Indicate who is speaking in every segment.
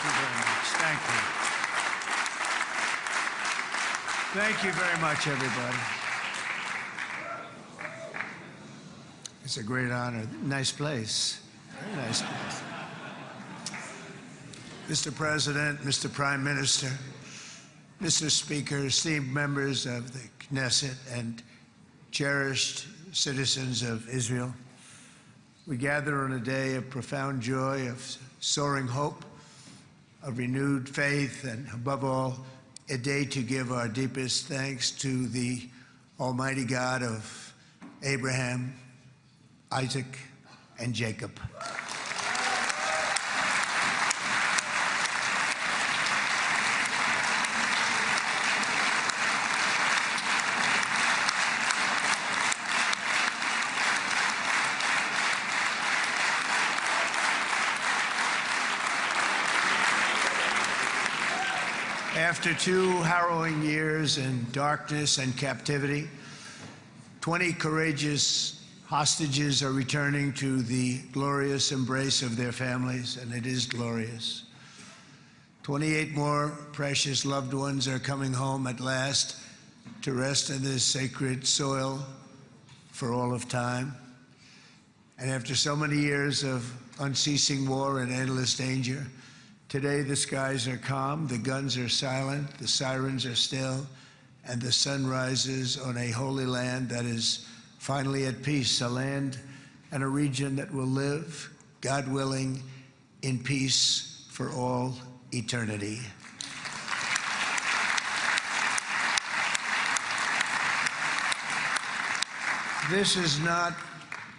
Speaker 1: you very much. Thank you. Thank you very much, everybody. It's a great honor. Nice place. Very nice place. Mr. President, Mr. Prime Minister, Mr. Speaker, esteemed members of the Knesset and cherished citizens of Israel, we gather on a day of profound joy, of soaring hope, of renewed faith, and above all, a day to give our deepest thanks to the Almighty God of Abraham, Isaac, and Jacob. After 2 harrowing years in darkness and captivity, 20 courageous hostages are returning to the glorious embrace of their families, and it is glorious. 28 more precious loved ones are coming home at last to rest in this sacred soil for all of time. And after so many years of unceasing war and endless danger, today the skies are calm, the guns are silent, the sirens are still, and the sun rises on a holy land that is finally at peace, a land and a region that will live, God willing, in peace for all eternity. This is not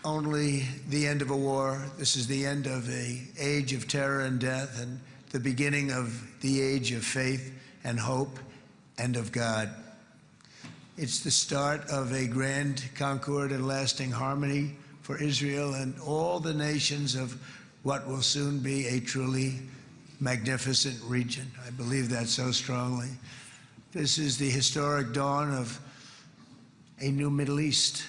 Speaker 1: only the end of a war, this is the end of an age of terror and death, and the beginning of the age of faith and hope and of God. It's the start of a grand concord and lasting harmony for Israel and all the nations of what will soon be a truly magnificent region. I believe that so strongly. This is the historic dawn of a new Middle East.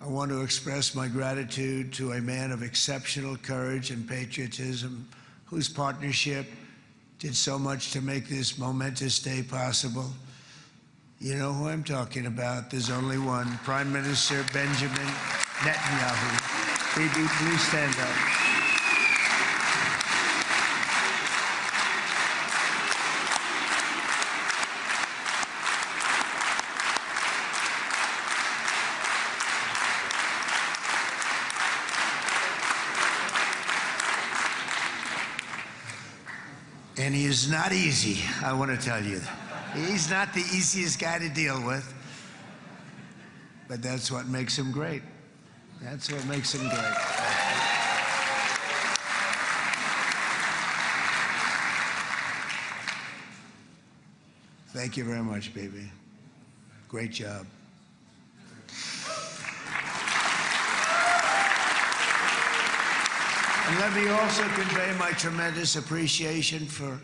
Speaker 1: I want to express my gratitude to a man of exceptional courage and patriotism, whose partnership did so much to make this momentous day possible. You know who I'm talking about. There's only one, Prime Minister Benjamin Netanyahu. Bibi, please stand up. And he is not easy, I want to tell you. He's not the easiest guy to deal with, but that's what makes him great. That's what makes him great. Thank you very much, baby. Great job. And let me also convey my tremendous appreciation for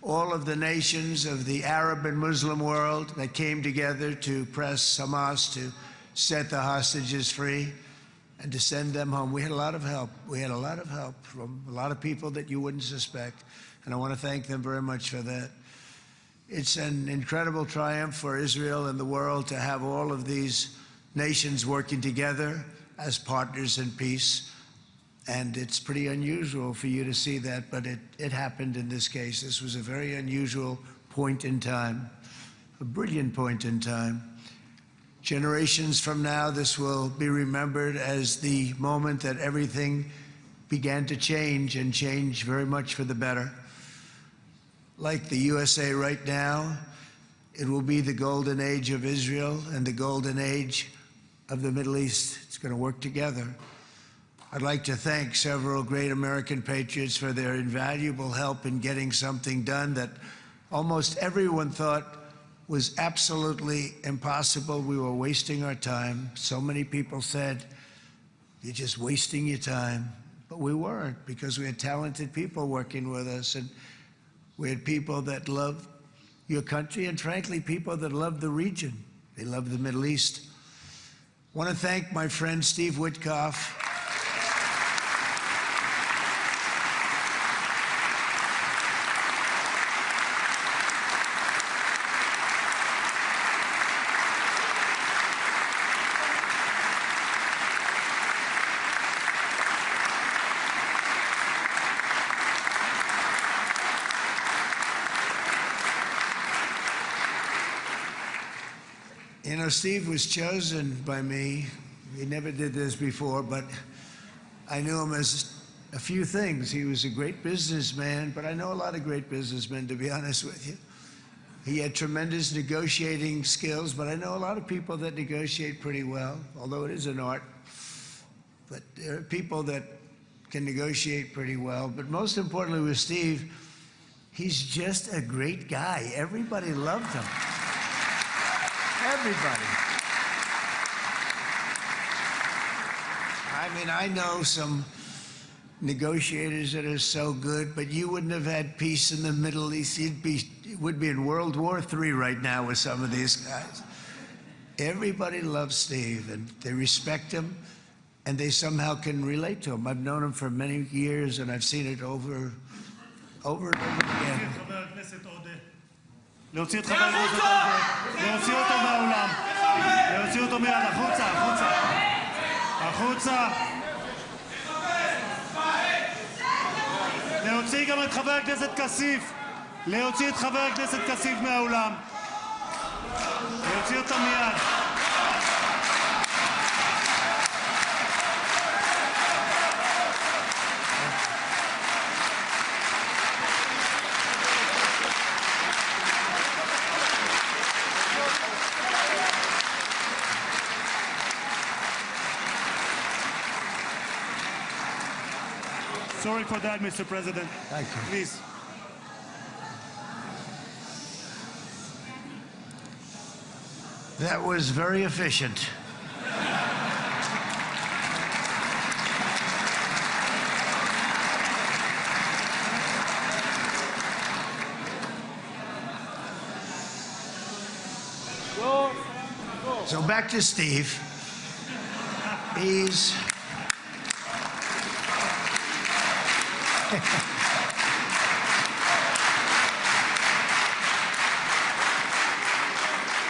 Speaker 1: all of the nations of the Arab and Muslim world that came together to press Hamas to set the hostages free and to send them home. We had a lot of help. We had a lot of help from a lot of people that you wouldn't suspect, and I want to thank them very much for that. It's an incredible triumph for Israel and the world to have all of these nations working together as partners in peace. And it's pretty unusual for you to see that, but it happened in this case. This was a very unusual point in time, a brilliant point in time. Generations from now, this will be remembered as the moment that everything began to change, and change very much for the better. Like the USA right now, it will be the golden age of Israel and the golden age of the Middle East. It's going to work together. I'd like to thank several great American patriots for their invaluable help in getting something done that almost everyone thought was absolutely impossible. We were wasting our time. So many people said, "You're just wasting your time." But we weren't, because we had talented people working with us, and we had people that loved your country, and frankly, people that loved the region. They loved the Middle East. I want to thank my friend Steve Witkoff. You know, Steve was chosen by me. He never did this before, but I knew him as a few things. He was a great businessman, but I know a lot of great businessmen, to be honest with you. He had tremendous negotiating skills, but I know a lot of people that negotiate pretty well, although it is an art. But there are people that can negotiate pretty well. But most importantly with Steve, he's just a great guy. Everybody loved him. Everybody. I mean, I know some negotiators that are so good, but you wouldn't have had peace in the Middle East. It would be in World War III right now with some of these guys. Everybody loves Steve, and they respect him, and they somehow can relate to him. I've known him for many years, and I've seen it over and over again.
Speaker 2: להוציא את חבר הכנסת עודה, להוציא אותו מהאולם, להוציא אותו מיד, החוצה, החוצה, החוצה. להוציא גם את חבר הכנסת כסיף, להוציא את חבר הכנסת כסיף מהאולם, להוציא אותו מיד. Sorry for that, Mr. President.
Speaker 1: Thank you.
Speaker 2: Please.
Speaker 1: That was very efficient. So back to Steve. He's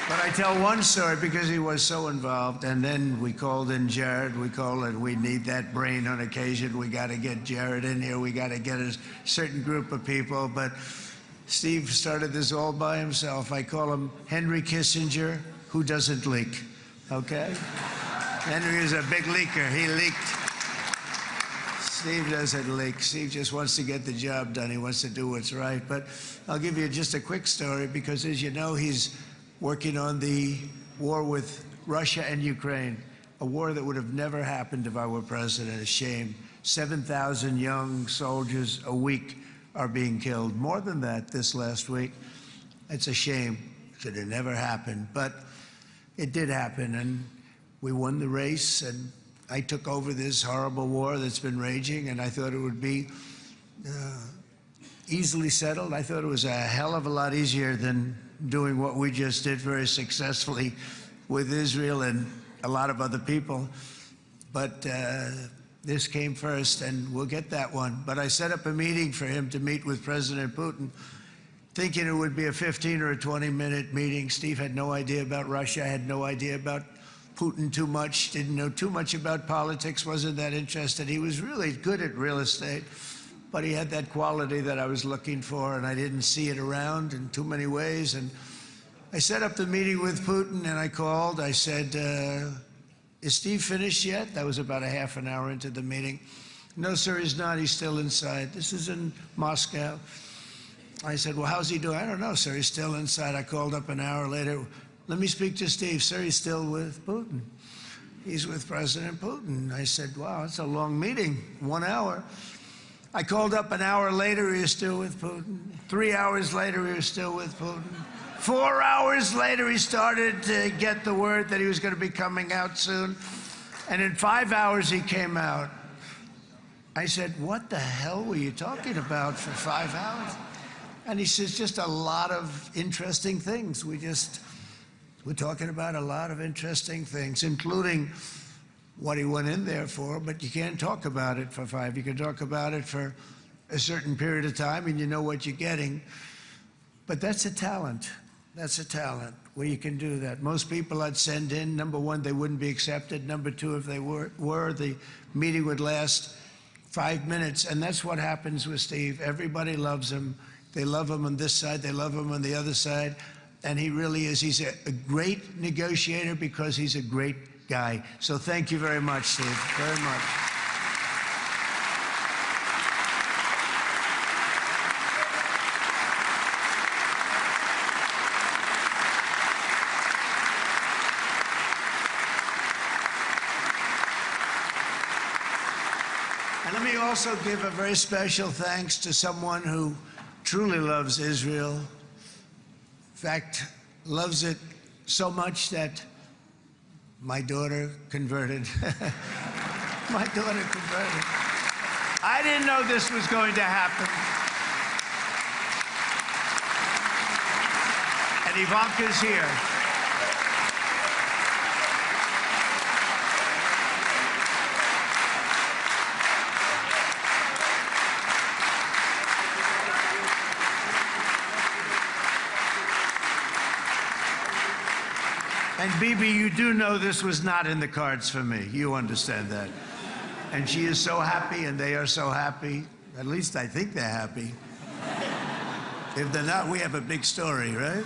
Speaker 1: But I tell one story because he was so involved, and then we called in Jared. We need that brain on occasion. We got to get Jared in here. We got to get a certain group of people. But Steve started this all by himself. I call him Henry Kissinger, who doesn't leak. Okay? Henry is a big leaker. He leaked. Steve doesn't leak. Steve just wants to get the job done. He wants to do what's right. But I'll give you just a quick story because, as you know, he's working on the war with Russia and Ukraine, a war that would have never happened if I were president. A shame. 7,000 young soldiers a week are being killed. More than that this last week. It's a shame that it never happened. But it did happen, and we won the race, and I took over this horrible war that's been raging, and I thought it would be easily settled. I thought it was a hell of a lot easier than doing what we just did very successfully with Israel and a lot of other people. But this came first, and we'll get that one. But I set up a meeting for him to meet with President Putin, thinking it would be a 15 or a 20-minute meeting. Steve had no idea about Russia, had no idea about Putin too much, didn't know too much about politics, wasn't that interested. He was really good at real estate, but he had that quality that I was looking for, and I didn't see it around in too many ways. And I set up the meeting with Putin, and I called. I said, is Steve finished yet? That was about a half an hour into the meeting. No, sir, he's not. He's still inside. This is in Moscow. I said, well, how's he doing? I don't know, sir. He's still inside. I called up an hour later. Let me speak to Steve. Sir, he's still with Putin. He's with President Putin. I said, wow, it's a long meeting, 1 hour. I called up an hour later, he was still with Putin. 3 hours later, he was still with Putin. 4 hours later, he started to get the word that he was going to be coming out soon. And in 5 hours, he came out. I said, what the hell were you talking about for 5 hours? And he says, just a lot of interesting things. We're talking about a lot of interesting things, including what he went in there for, but you can't talk about it for 5. You can talk about it for a certain period of time, and you know what you're getting. But that's a talent. That's a talent, where you can do that. Most people I'd send in, number one, they wouldn't be accepted. Number two, if they were, the meeting would last 5 minutes, and that's what happens with Steve. Everybody loves him. They love him on this side. They love him on the other side. and he really is. He's a great negotiator because he's a great guy. So thank you very much, Steve, very much. And let me also give a very special thanks to someone who truly loves Israel. In fact, loves it so much that my daughter converted. My daughter converted. I didn't know this was going to happen. And Ivanka's here. And Bibi, you do know this was not in the cards for me. You understand that. And she is so happy, and they are so happy. At least I think they're happy. If they're not, we have a big story, right?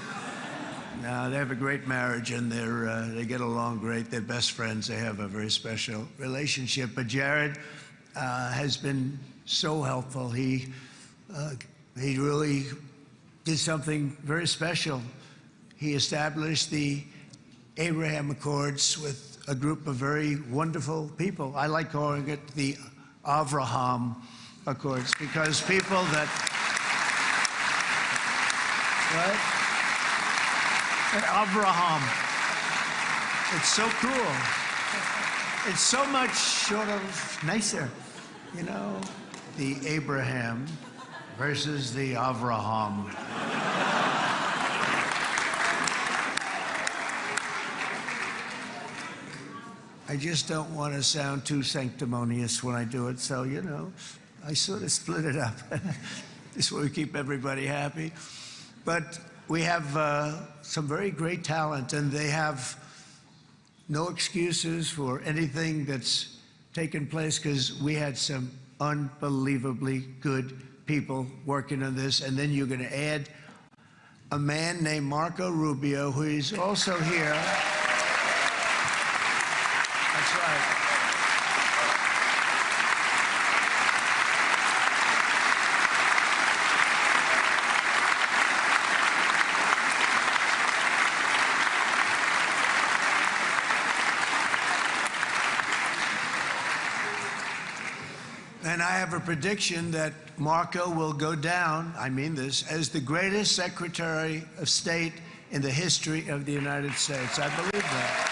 Speaker 1: No, they have a great marriage, and they get along great. They're best friends. They have a very special relationship. But Jared has been so helpful. He really did something very special. He established the Abraham Accords with a group of very wonderful people. I like calling it the Avraham Accords, because people that, right? Avraham. It's so cool. It's so much sort of nicer, you know? The Abraham versus the Avraham. I just don't want to sound too sanctimonious when I do it, so, you know, I sort of split it up. This way we keep everybody happy. But we have some very great talent, and they have no excuses for anything that's taken place, because we had some unbelievably good people working on this. And then you're going to add a man named Marco Rubio, who is also here. That's right. And I have a prediction that Marco will go down, I mean this, as the greatest Secretary of State in the history of the United States. I believe that.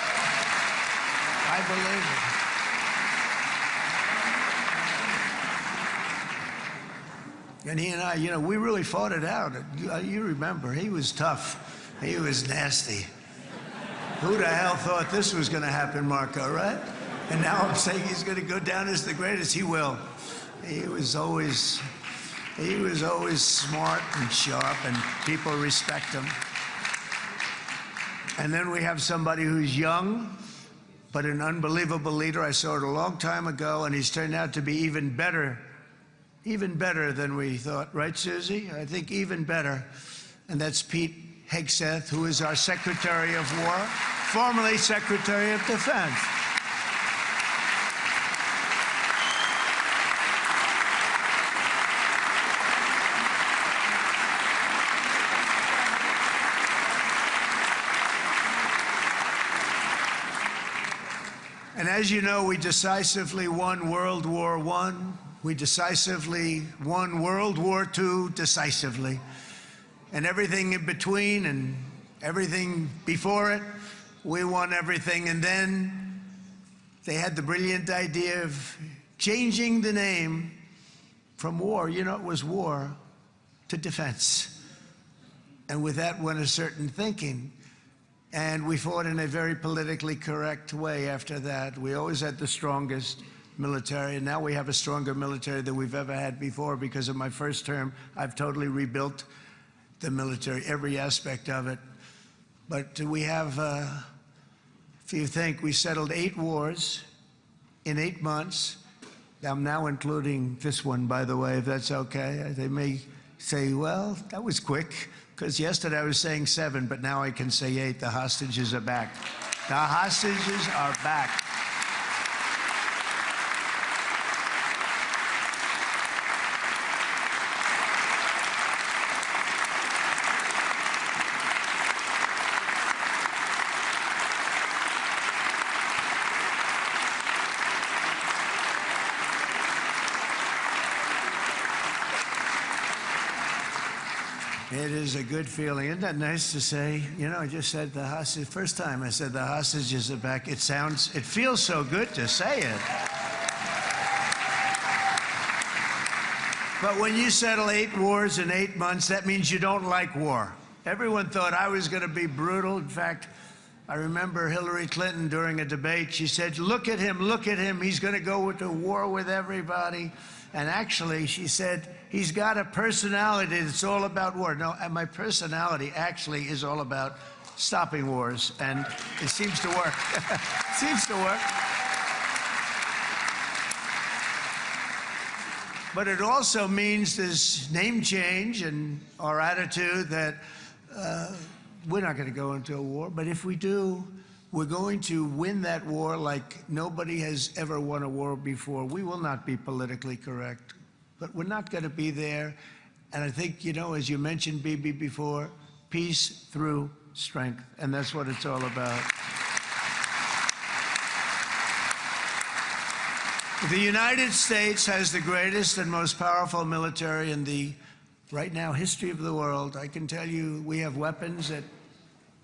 Speaker 1: I believe it. And he and I, you know, we really fought it out. You remember, he was tough. He was nasty. Who the hell thought this was going to happen, Marco, right? And now I'm saying he's going to go down as the greatest. He will. He was always smart and sharp, and people respect him. And then we have somebody who's young, but an unbelievable leader. I saw it a long time ago, and he's turned out to be even better than we thought. Right, Susie? I think even better. And that's Pete Hegseth, who is our Secretary of War, formerly Secretary of Defense. And as you know, we decisively won World War I. We decisively won World War II decisively. And everything in between and everything before it, we won everything. And then they had the brilliant idea of changing the name from war, you know, it was war, to defense. And with that went a certain thinking. And we fought in a very politically correct way after that. We always had the strongest military, and now we have a stronger military than we've ever had before. Because of my first term, I've totally rebuilt the military, every aspect of it. But we have, if you think, we settled 8 wars in 8 months. I'm now including this one, by the way, if that's okay. They may say, well, that was quick. because yesterday I was saying 7, but now I can say 8. The hostages are back. The hostages are back. It is a good feeling. Isn't that nice to say? You know, I just said the hostage. First time I said the hostages are back. It feels so good to say it. But when you settle 8 wars in 8 months, that means you don't like war. Everyone thought I was going to be brutal. In fact, I remember Hillary Clinton during a debate, she said, look at him, he's going to go to war with everybody. And actually, she said, he's got a personality that's all about war. No, and my personality actually is all about stopping wars, and it seems to work. It seems to work. But it also means this name change in our attitude that we're not going to go into a war, but if we do, we're going to win that war like nobody has ever won a war before. We will not be politically correct, but we're not going to be there. And I think, you know, as you mentioned, Bibi, before, peace through strength, and that's what it's all about. The United States has the greatest and most powerful military in the, right now, history of the world. I can tell you we have weapons that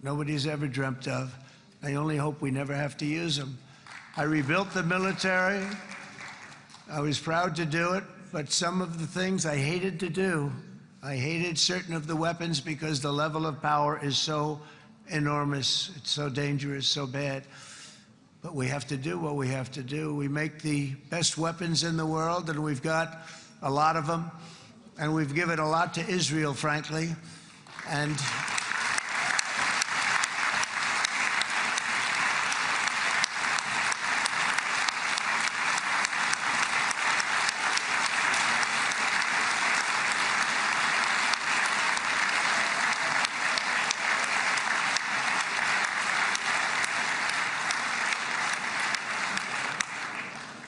Speaker 1: nobody's ever dreamt of. I only hope we never have to use them. I rebuilt the military. I was proud to do it, but some of the things I hated to do. I hated certain of the weapons because the level of power is so enormous. It's so dangerous, so bad. But we have to do what we have to do. We make the best weapons in the world, and we've got a lot of them. And we've given a lot to Israel, frankly. And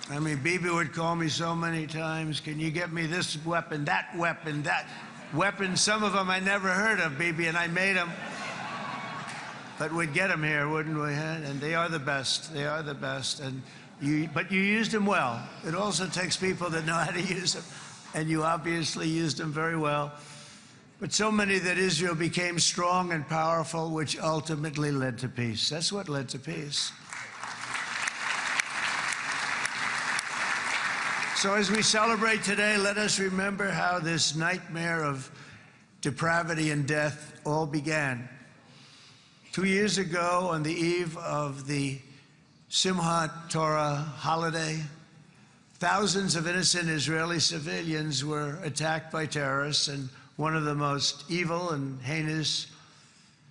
Speaker 1: I mean, Bibi would call me so many times, can you get me this weapon, that weapon, that weapon? Some of them I never heard of, Bibi, and I made them. But we'd get them here, wouldn't we? And they are the best. They are the best. But you used them well. It also takes people that know how to use them. And you obviously used them very well. But so many that Israel became strong and powerful, which ultimately led to peace. That's what led to peace. So as we celebrate today, let us remember how this nightmare of depravity and death all began. 2 years ago, on the eve of the Simchat Torah holiday, thousands of innocent Israeli civilians were attacked by terrorists, and one of the most evil and heinous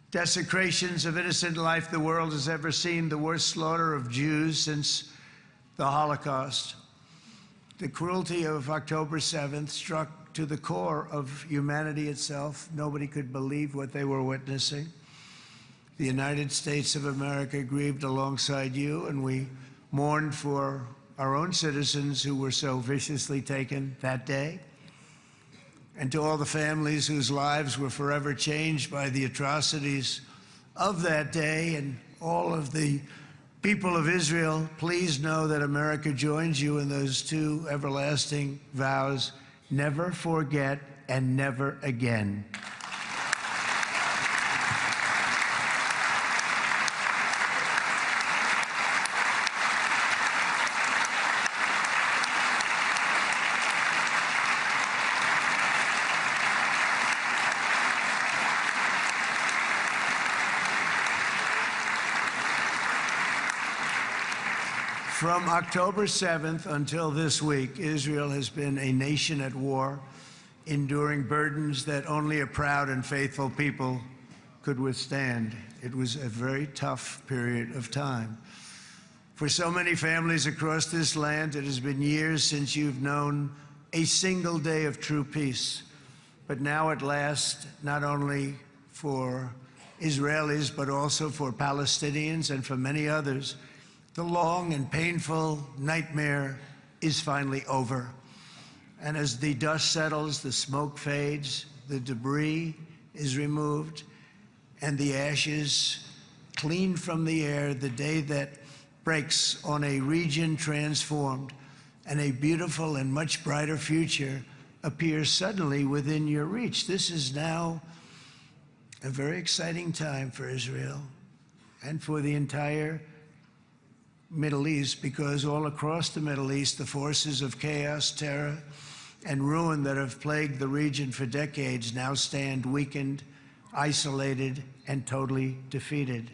Speaker 1: desecrations of innocent life the world has ever seen, the worst slaughter of Jews since the Holocaust. The cruelty of October 7th struck to the core of humanity itself. Nobody could believe what they were witnessing. The United States of America grieved alongside you, and we mourned for our own citizens who were so viciously taken that day. And to all the families whose lives were forever changed by the atrocities of that day, and all of the people of Israel, please know that America joins you in those two everlasting vows: never forget and never again. From October 7th until this week, Israel has been a nation at war, enduring burdens that only a proud and faithful people could withstand. It was a very tough period of time. For so many families across this land, it has been years since you've known a single day of true peace. But now at last, not only for Israelis, but also for Palestinians and for many others. The long and painful nightmare is finally over. And as the dust settles, the smoke fades, the debris is removed, and the ashes cleaned from the air, the day that breaks on a region transformed, and a beautiful and much brighter future appears suddenly within your reach. This is now a very exciting time for Israel and for the entire Middle East, because all across the Middle East, the forces of chaos, terror, and ruin that have plagued the region for decades now stand weakened, isolated, and totally defeated.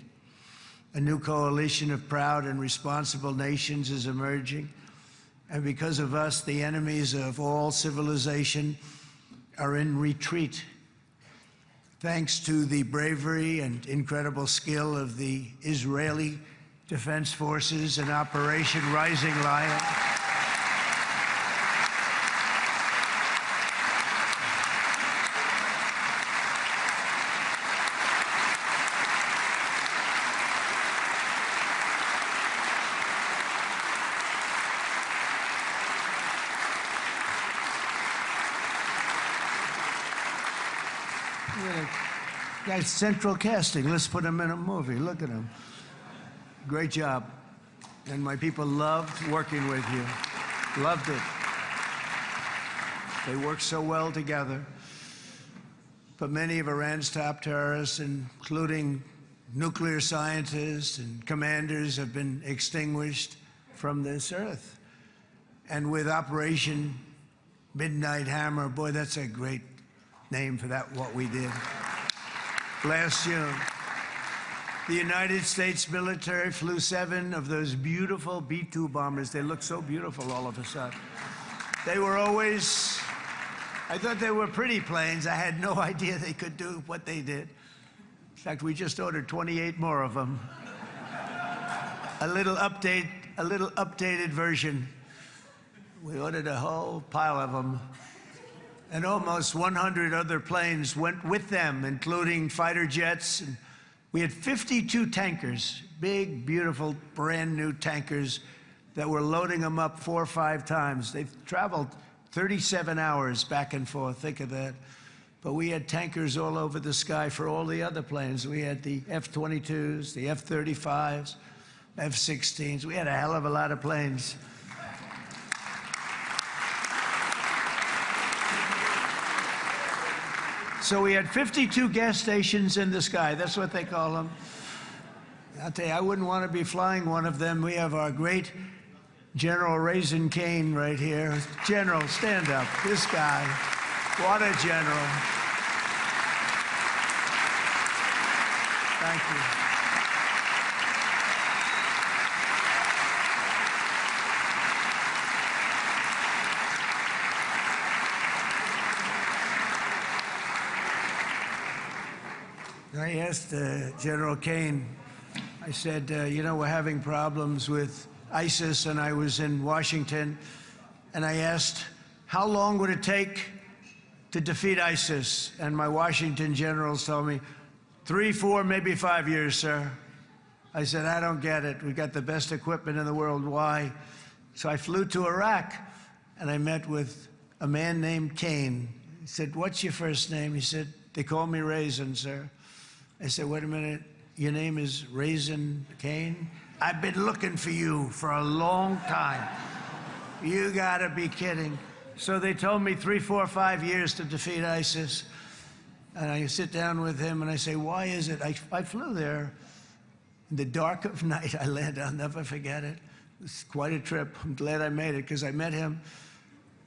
Speaker 1: A new coalition of proud and responsible nations is emerging, and because of us, the enemies of all civilization are in retreat. Thanks to the bravery and incredible skill of the Israeli Defense Forces and Operation Rising Lion, guy's central casting. Let's put him in a movie. Look at him. Great job. And my people loved working with you. Loved it. They worked so well together. But many of Iran's top terrorists, including nuclear scientists and commanders, have been extinguished from this earth. And with Operation Midnight Hammer, boy, that's a great name for that, what we did. Last June, the United States military flew 7 of those beautiful B-2 bombers. They look so beautiful all of a sudden. They were always, I thought they were pretty planes. I had no idea they could do what they did. In fact, we just ordered 28 more of them. A little updated version. We ordered a whole pile of them. And almost 100 other planes went with them, including fighter jets. And we had 52 tankers, big, beautiful, brand new tankers that were loading them up 4 or 5 times. They've traveled 37 hours back and forth, think of that. But we had tankers all over the sky for all the other planes. We had the F-22s, the F-35s, F-16s. We had a hell of a lot of planes. So we had 52 gas stations in the sky. That's what they call them. I'll tell you, I wouldn't want to be flying one of them. We have our great General Raisin Cain right here. General, stand up. This guy. What a general. Thank you. I asked General Cain, I said, you know, we're having problems with ISIS, and I was in Washington, and I asked, how long would it take to defeat ISIS? And my Washington generals told me, 3, 4, maybe 5 years, sir. I said, I don't get it. We got the best equipment in the world. Why? So I flew to Iraq, and I met with a man named Cain. He said, what's your first name? He said, they call me Raisin, sir. I said, wait a minute, your name is Raisin Cain? I've been looking for you for a long time. You gotta be kidding. So they told me 3, 4, 5 years to defeat ISIS. And I sit down with him and I say, why is it? I flew there in the dark of night. I landed, I'll never forget it. It was quite a trip. I'm glad I made it because I met him.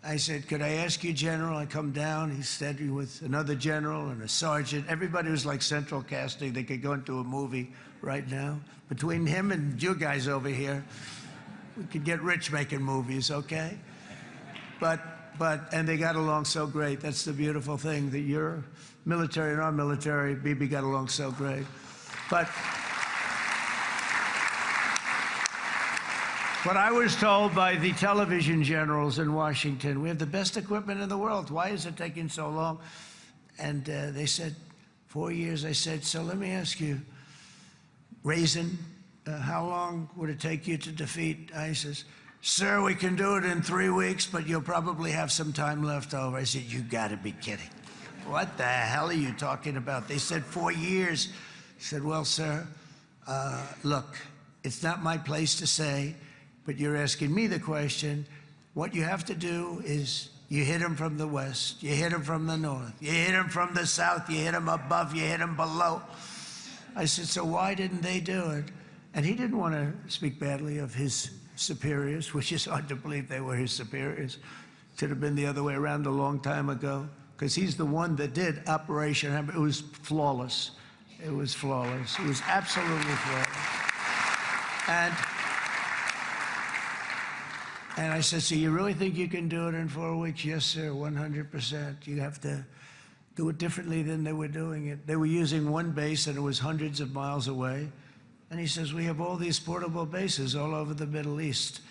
Speaker 1: I said, could I ask you, General? I come down. He said, with another general and a sergeant. Everybody was like central casting. They could go into a movie right now. Between him and you guys over here, we could get rich making movies, okay? And they got along so great. That's the beautiful thing, that your military and our military, Bibi, got along so great. But I was told by the television generals in Washington, we have the best equipment in the world. Why is it taking so long? And they said, 4 years. I said, so let me ask you, Raisin, how long would it take you to defeat ISIS? Sir, we can do it in 3 weeks, but you'll probably have some time left over. I said, you gotta be kidding. What the hell are you talking about? They said 4 years. I said, well, sir, look, it's not my place to say, but you're asking me the question. What you have to do is you hit them from the west, you hit them from the north, you hit them from the south, you hit them above, you hit them below. I said, so why didn't they do it? And he didn't want to speak badly of his superiors, which is hard to believe they were his superiors. It should have been the other way around a long time ago, because he's the one that did Operation Hammer. It was flawless. It was flawless. It was absolutely flawless. And I said, so you really think you can do it in 4 weeks? Yes, sir, 100%. You have to do it differently than they were doing it. They were using one base, and it was hundreds of miles away. And he says, we have all these portable bases all over the Middle East.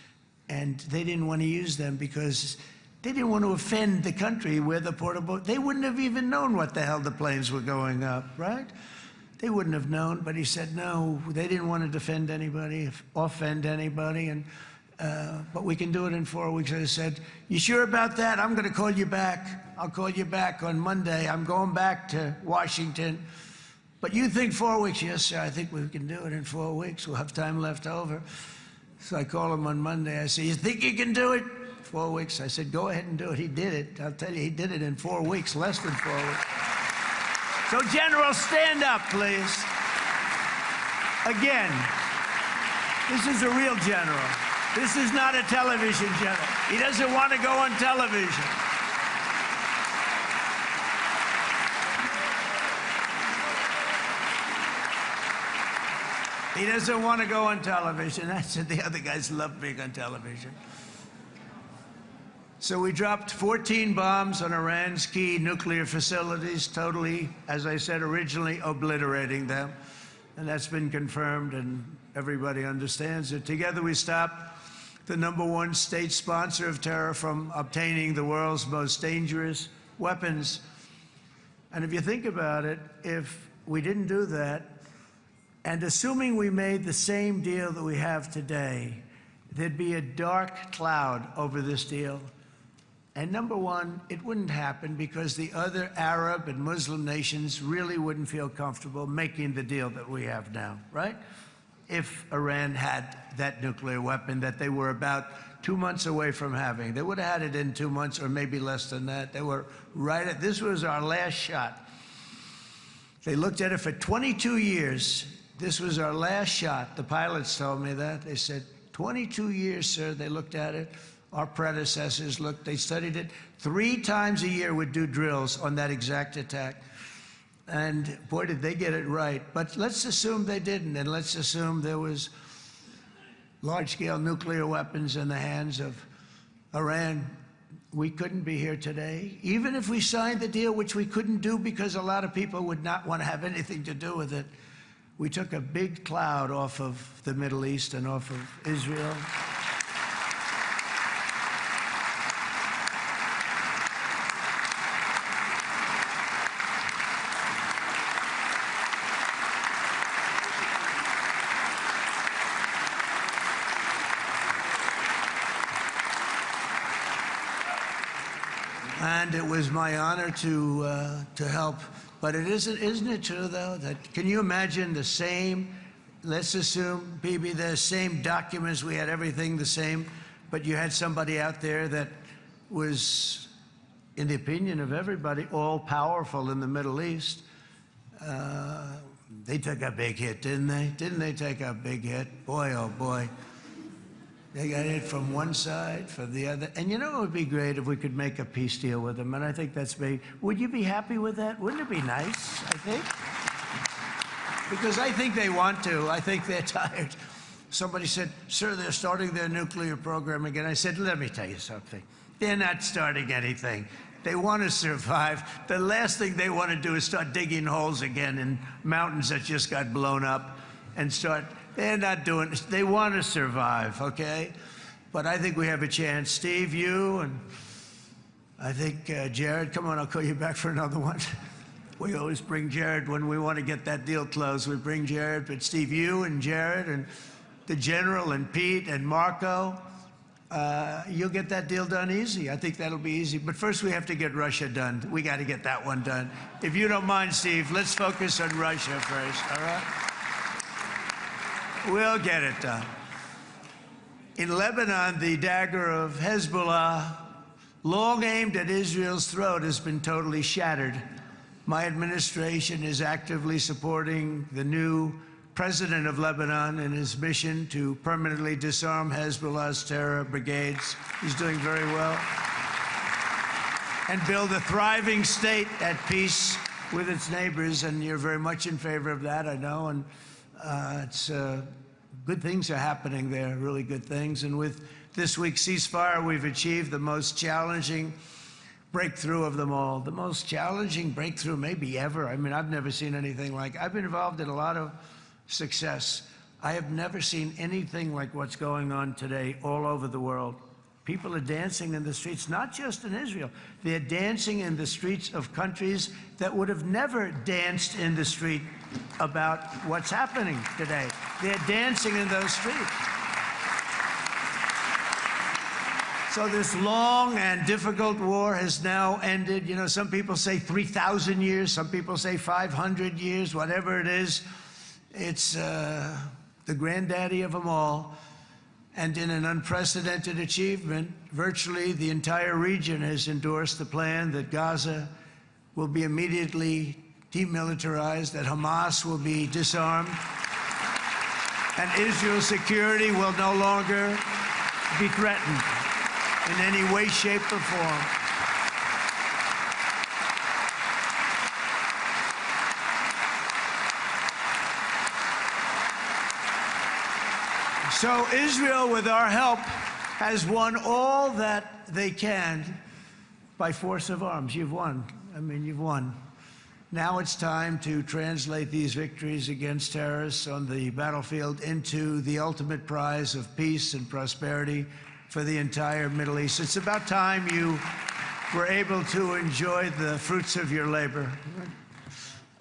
Speaker 1: And they didn't want to use them because they didn't want to offend the country where the portable, they wouldn't have even known what the hell the planes were going up, right? They wouldn't have known, but he said, no, they didn't want to defend anybody, offend anybody, and but we can do it in 4 weeks. I said, you sure about that? I'm going to call you back. I'll call you back on Monday. I'm going back to Washington. But you think 4 weeks? Yes, sir, I think we can do it in 4 weeks. We'll have time left over. So I call him on Monday. I say, you think you can do it? 4 weeks. I said, go ahead and do it. He did it. I'll tell you, he did it in 4 weeks, less than 4 weeks. So, General, stand up, please. Again, this is a real general. This is not a television general. He doesn't want to go on television. He doesn't want to go on television. I said the other guys love being on television. So we dropped 14 bombs on Iran's key nuclear facilities, totally, as I said originally, obliterating them. And that's been confirmed, and everybody understands it. Together we stopped the #1 state sponsor of terror from obtaining the world's most dangerous weapons. And if you think about it, if we didn't do that, and assuming we made the same deal that we have today, there'd be a dark cloud over this deal. And #1, it wouldn't happen because the other Arab and Muslim nations really wouldn't feel comfortable making the deal that we have now, right? If Iran had that nuclear weapon that they were about 2 months away from having. They would have had it in 2 months or maybe less than that. They were right at, this was our last shot. They looked at it for 22 years. This was our last shot. The pilots told me that. They said, 22 years, sir. They looked at it. Our predecessors looked, they studied it. 3 times a year would do drills on that exact attack. And boy, did they get it right. But let's assume they didn't, and let's assume there was large-scale nuclear weapons in the hands of Iran. We couldn't be here today. Even if we signed the deal, which we couldn't do because a lot of people would not want to have anything to do with it, we took a big cloud off of the Middle East and off of Israel. And it was my honor to help. But it isn't it true, though, that can you imagine the same, let's assume, Bibi, the same documents, we had everything the same, but you had somebody out there that was, in the opinion of everybody, all-powerful in the Middle East. They took a big hit, didn't they? Didn't they take a big hit? Boy, oh boy. They got hit from one side, from the other. And you know, it would be great if we could make a peace deal with them. And I think that's maybe, would you be happy with that? Wouldn't it be nice, I think? Because I think they want to. I think they're tired. Somebody said, sir, they're starting their nuclear program again. I said, let me tell you something. They're not starting anything. They want to survive. The last thing they want to do is start digging holes again in mountains that just got blown up and start. They're not doing this. They want to survive, okay? But I think we have a chance. Steve, you, and I think Jared, come on, I'll call you back for another one. We always bring Jared when we want to get that deal closed. We bring Jared, but Steve, you and Jared and the General and Pete and Marco, you'll get that deal done easy. I think that'll be easy. But first we have to get Russia done. We got to get that one done. If you don't mind, Steve, let's focus on Russia first, all right? We'll get it done. In Lebanon, the dagger of Hezbollah, long aimed at Israel's throat, has been totally shattered. My administration is actively supporting the new president of Lebanon in his mission to permanently disarm Hezbollah's terror brigades. He's doing very well. And build a thriving state at peace with its neighbors. And you're very much in favor of that, I know. And good things are happening there, really good things. And with this week's ceasefire, we've achieved the most challenging breakthrough of them all. The most challenging breakthrough maybe ever. I mean, I've never seen anything like it. I've been involved in a lot of success. I have never seen anything like what's going on today all over the world. People are dancing in the streets, not just in Israel. They're dancing in the streets of countries that would have never danced in the street about what's happening today. They're dancing in those streets. So this long and difficult war has now ended. You know, some people say 3,000 years, some people say 500 years, whatever it is. It's the granddaddy of them all. And in an unprecedented achievement, virtually the entire region has endorsed the plan that Gaza will be immediately demilitarized, that Hamas will be disarmed, and Israel's security will no longer be threatened in any way, shape, or form. So Israel, with our help, has won all that they can by force of arms. You've won. I mean, you've won. Now it's time to translate these victories against terrorists on the battlefield into the ultimate prize of peace and prosperity for the entire Middle East. It's about time you were able to enjoy the fruits of your labor.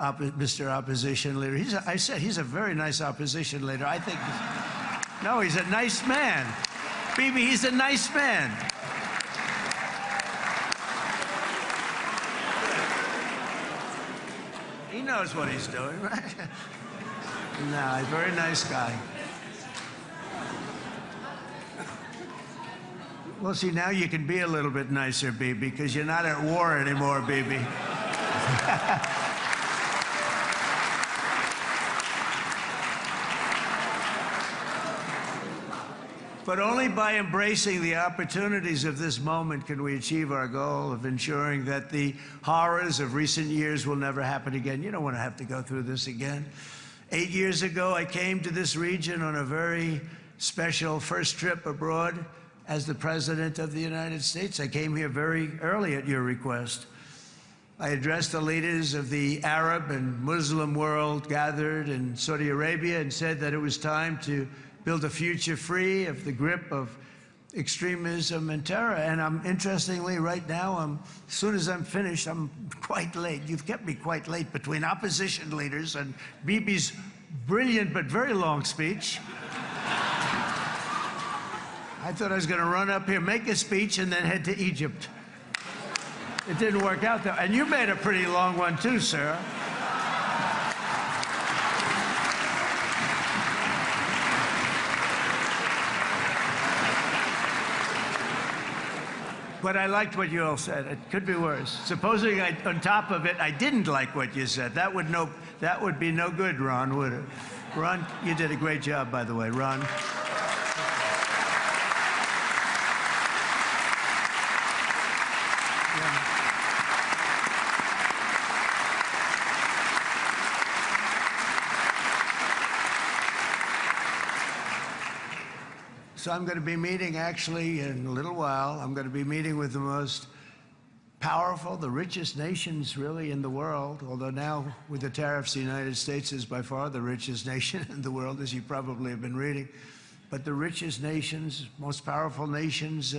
Speaker 1: Mr. Opposition Leader. I said he's a very nice opposition leader. I think, no, he's a nice man. Bibi, he's a nice man. He knows what he's doing, right? No, he's a very nice guy. Well, see, now you can be a little bit nicer, Bibi, because you're not at war anymore, Bibi. But only by embracing the opportunities of this moment can we achieve our goal of ensuring that the horrors of recent years will never happen again. You don't want to have to go through this again. 8 years ago, I came to this region on a very special first trip abroad as the President of the United States. I came here very early at your request. I addressed the leaders of the Arab and Muslim world gathered in Saudi Arabia and said that it was time to build a future free of the grip of extremism and terror. And interestingly, right now, as soon as I'm finished, I'm quite late. You've kept me quite late between opposition leaders and Bibi's brilliant but very long speech. I thought I was going to run up here, make a speech, and then head to Egypt. It didn't work out, though. And you made a pretty long one, too, sir. But I liked what you all said. It could be worse. Supposing on top of it, I didn't like what you said. That would be no good, Ron, would it? Ron, you did a great job, by the way, Ron. So I'm going to be meeting, actually, in a little while, I'm going to be meeting with the most powerful, the richest nations, really, in the world, although now, with the tariffs, the United States is by far the richest nation in the world, as you probably have been reading. But the richest nations, most powerful nations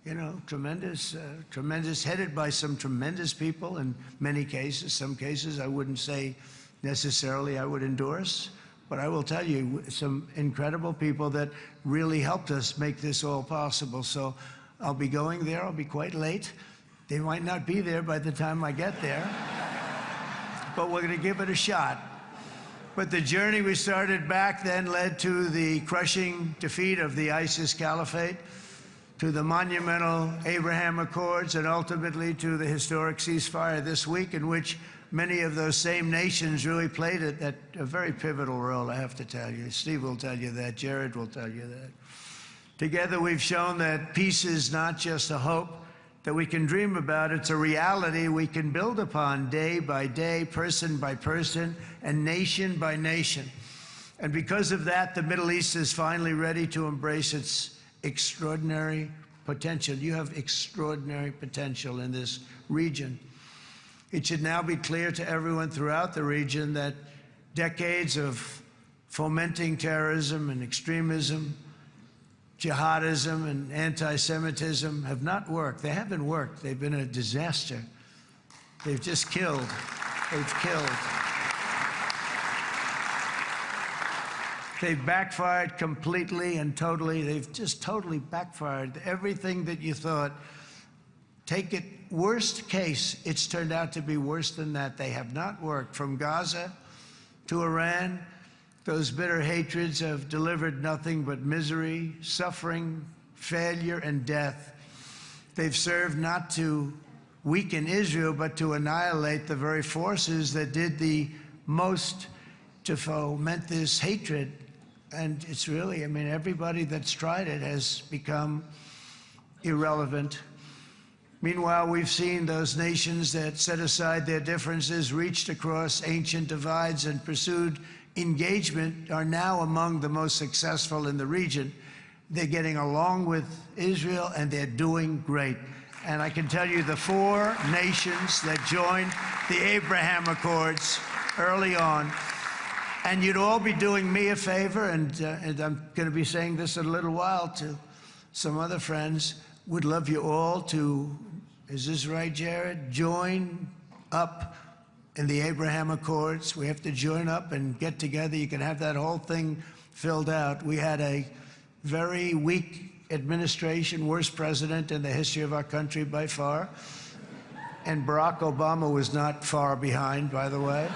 Speaker 1: you know, tremendous, headed by some tremendous people in many cases. Some cases I wouldn't say necessarily I would endorse, but I will tell you, some incredible people that really helped us make this all possible. So I'll be going there. I'll be quite late. They might not be there by the time I get there, but we're going to give it a shot. But the journey we started back then led to the crushing defeat of the ISIS caliphate, to the monumental Abraham Accords, and ultimately to the historic ceasefire this week, in which many of those same nations really played a very pivotal role, I have to tell you. Steve will tell you that. Jared will tell you that. Together, we've shown that peace is not just a hope that we can dream about. It's a reality we can build upon day by day, person by person, and nation by nation. And because of that, the Middle East is finally ready to embrace its extraordinary potential. You have extraordinary potential in this region. It should now be clear to everyone throughout the region that decades of fomenting terrorism and extremism, jihadism and anti-Semitism have not worked. They haven't worked. They've been a disaster. They've just killed. They've killed. They've backfired completely and totally. They've just totally backfired. Everything that you thought, take it worst case, it's turned out to be worse than that. They have not worked. From Gaza to Iran, those bitter hatreds have delivered nothing but misery, suffering, failure, and death. They've served not to weaken Israel, but to annihilate the very forces that did the most to foment this hatred. And it's really, I mean, everybody that's tried it has become irrelevant. Meanwhile, we've seen those nations that set aside their differences, reached across ancient divides, and pursued engagement are now among the most successful in the region. They're getting along with Israel, and they're doing great. And I can tell you the 4 nations that joined the Abraham Accords early on, and you'd all be doing me a favor, and I'm going to be saying this in a little while to some other friends, would love you all to, is this right, Jared? Join up in the Abraham Accords. We have to join up and get together. You can have that whole thing filled out. We had a very weak administration, worst president in the history of our country by far. And Barack Obama was not far behind, by the way.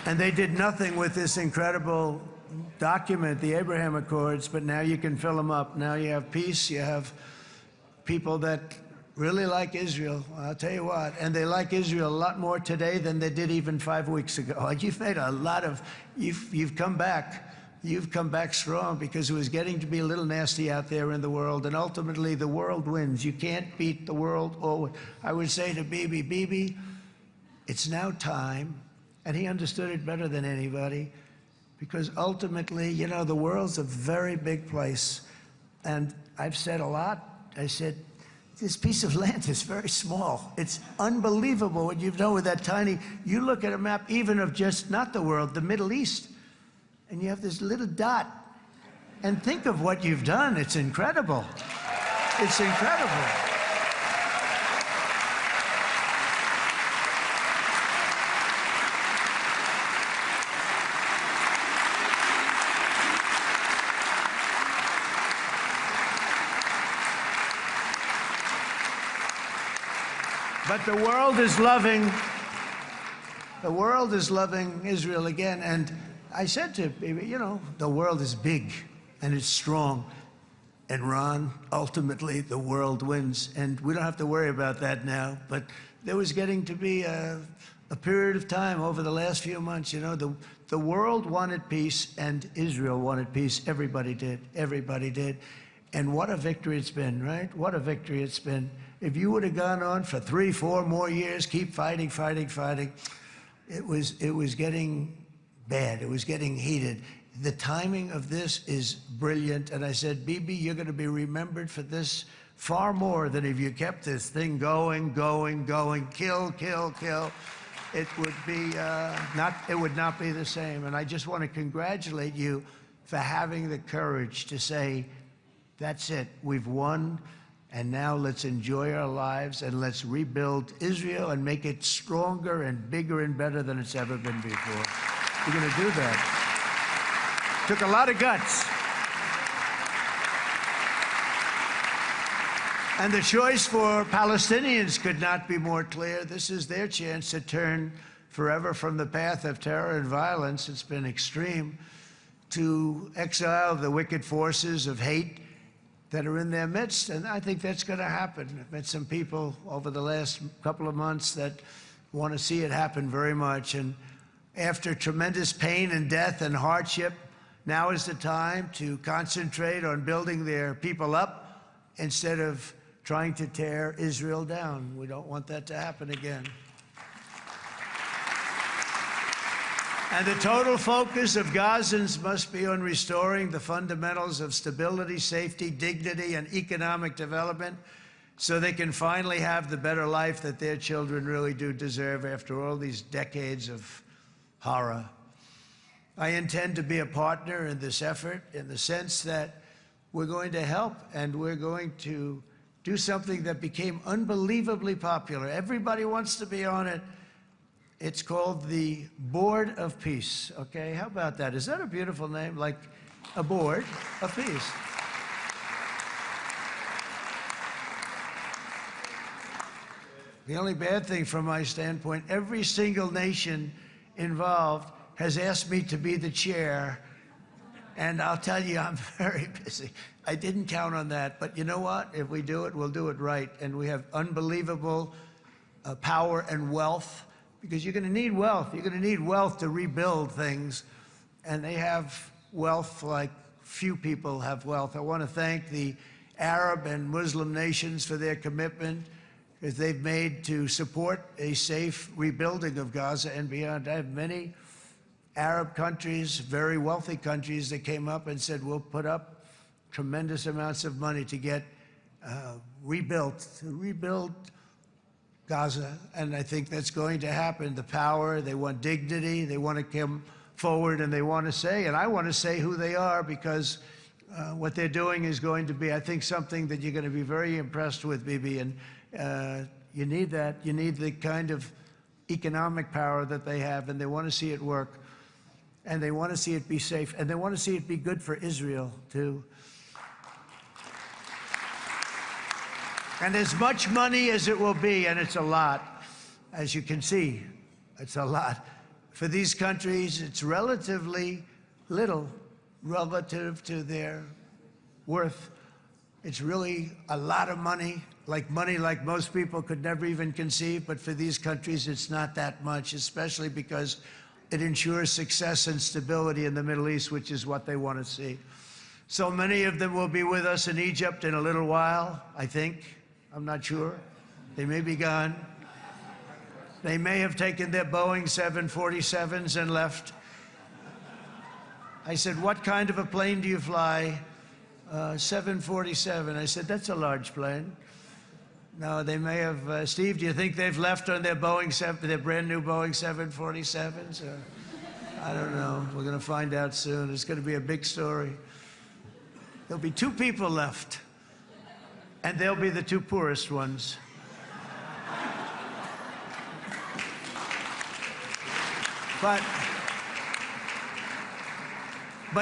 Speaker 1: And they did nothing with this incredible document, the Abraham Accords, but now you can fill them up. Now you have peace, you have people that really like Israel. I'll tell you what, and they like Israel a lot more today than they did even 5 weeks ago. You've made a lot of, you've come back. You've come back strong, because it was getting to be a little nasty out there in the world, and ultimately the world wins. You can't beat the world. Or I would say to Bibi, it's now time, and he understood it better than anybody, because ultimately, you know, the world's a very big place. And I've said a lot. I said, this piece of land is very small. It's unbelievable what you've done with that tiny, you look at a map even of just not the world, the Middle East, and you have this little dot. And think of what you've done. It's incredible. It's incredible. But the world is loving Israel again. And I said to Bibi, you know, the world is big and it's strong. And Ron, ultimately, the world wins. And we don't have to worry about that now. But there was getting to be a period of time over the last few months, you know, the world wanted peace and Israel wanted peace. Everybody did. Everybody did. And what a victory it's been, right? What a victory it's been. If you would have gone on for 3, 4 more years, keep fighting, it was getting bad. It was getting heated. The timing of this is brilliant. And I said, Bibi, you're going to be remembered for this far more than if you kept this thing going, kill. it would be it would not be the same. And I just want to congratulate you for having the courage to say, that's it, we've won, and now let's enjoy our lives and let's rebuild Israel and make it stronger and bigger and better than it's ever been before. We're going to do that. Took a lot of guts. And the choice for Palestinians could not be more clear. This is their chance to turn forever from the path of terror and violence. It's been extreme, to exile the wicked forces of hate that are in their midst. And I think that's going to happen. I've met some people over the last couple of months that want to see it happen very much. And after tremendous pain and death and hardship, now is the time to concentrate on building their people up instead of trying to tear Israel down. We don't want that to happen again. And the total focus of Gazans must be on restoring the fundamentals of stability, safety, dignity, and economic development so they can finally have the better life that their children really do deserve after all these decades of horror. I intend to be a partner in this effort in the sense that we're going to help and we're going to do something that became unbelievably popular. Everybody wants to be on it. It's called the Board of Peace, okay? How about that? Is that a beautiful name? Like a board of peace. The only bad thing from my standpoint, every single nation involved has asked me to be the chair, and I'll tell you, I'm very busy. I didn't count on that, but you know what? If we do it, we'll do it right. And we have unbelievable power and wealth, because you're going to need wealth. You're going to need wealth to rebuild things, and they have wealth like few people have wealth. I want to thank the Arab and Muslim nations for their commitment that they've made to support a safe rebuilding of Gaza and beyond. I have many Arab countries, very wealthy countries, that came up and said, we'll put up tremendous amounts of money to get rebuild Gaza, and I think that's going to happen. The power, they want dignity, they want to come forward, and they want to say, and I want to say who they are, because what they're doing is going to be, I think, something that you're going to be very impressed with, Bibi, and you need that. You need the kind of economic power that they have, and they want to see it work, and they want to see it be safe, and they want to see it be good for Israel, too. And as much money as it will be, and it's a lot, as you can see, it's a lot. For these countries, it's relatively little relative to their worth. It's really a lot of money like most people could never even conceive, but for these countries, it's not that much, especially because it ensures success and stability in the Middle East, which is what they want to see. So many of them will be with us in Egypt in a little while, I think. I'm not sure. They may be gone. They may have taken their Boeing 747s and left. I said, what kind of a plane do you fly? 747. I said, that's a large plane. No, they may have. Steve, do you think they've left on their their brand new Boeing 747s? Or, I don't know. We're going to find out soon. It's going to be a big story. There'll be 2 people left. And they'll be the 2 poorest ones. But